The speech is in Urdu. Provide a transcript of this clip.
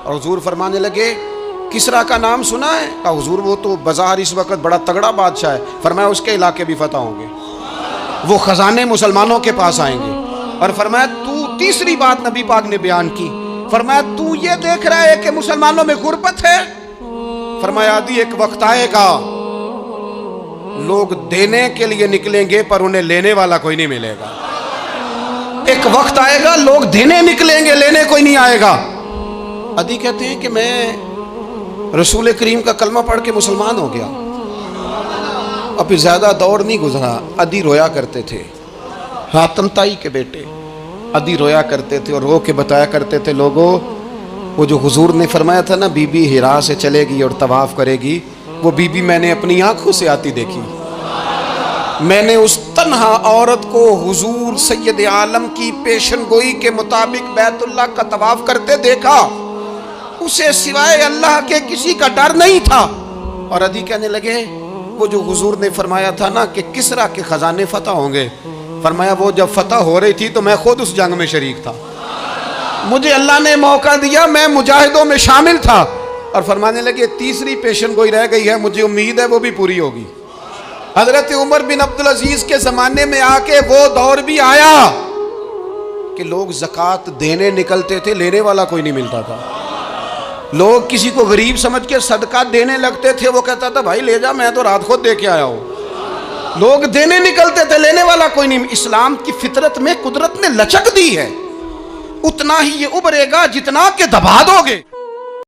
اور حضور فرمانے لگے کسرا کا نام سنا ہے؟ کہا حضور وہ تو بظاہر اس وقت بڑا تگڑا بادشاہ ہے۔ فرمایا اس کے علاقے بھی فتح ہوں گے، وہ خزانے مسلمانوں کے پاس آئیں گے۔ اور فرمایا تو تیسری بات نبی پاک نے بیان کی، فرمایا تو یہ دیکھ رہا ہے کہ مسلمانوں میں غربت ہے؟ فرمایا عدی ایک وقت آئے گا لوگ دینے کے لیے نکلیں گے پر انہیں لینے والا کوئی نہیں ملے گا۔ ایک وقت آئے گا لوگ دینے نکلیں گے، لینے کوئی نہیں آئے گا۔ عدی کہتے ہیں کہ میں رسول کریم کا کلمہ پڑھ کے مسلمان ہو گیا، اب زیادہ دور نہیں گزرا۔ عدی رویا کرتے تھے، حاتم تائی کے بیٹے عدی رویا کرتے تھے اور رو کے بتایا کرتے تھے لوگوں وہ جو حضور نے فرمایا تھا نا بی بی ہرا سے چلے گی اور طواف کرے گی، وہ بی بی میں نے اپنی آنکھوں سے آتی دیکھی۔ میں نے اس تنہا عورت کو حضور سید عالم کی پیشن گوئی کے مطابق بیت اللہ کا طواف کرتے دیکھا، اسے سوائے اللہ کے کسی کا ڈر نہیں تھا۔ اور عدی کہنے لگے وہ جو حضور نے فرمایا تھا نا کہ کسرا کے خزانے فتح ہوں گے، فرمایا وہ جب فتح ہو رہی تھی تو میں خود اس جنگ میں شریک تھا، مجھے اللہ نے موقع دیا، میں مجاہدوں میں شامل تھا۔ اور فرمانے لگے تیسری پیشن گوئی رہ گئی ہے، مجھے امید ہے وہ بھی پوری ہوگی۔ حضرت عمر بن عبدالعزیز کے زمانے میں آ کے وہ دور بھی آیا کہ لوگ زکوٰۃ دینے نکلتے تھے، لینے والا کوئی نہیں ملتا تھا۔ لوگ کسی کو غریب سمجھ کے صدقہ دینے لگتے تھے، وہ کہتا تھا بھائی لے جا، میں تو رات خود دے کے آیا ہوں۔ لوگ دینے نکلتے تھے، لینے والا کوئی نہیں۔ اسلام کی فطرت میں قدرت نے لچک دی ہے، اتنا ہی یہ ابھرے گا جتنا کہ دبا دو گے۔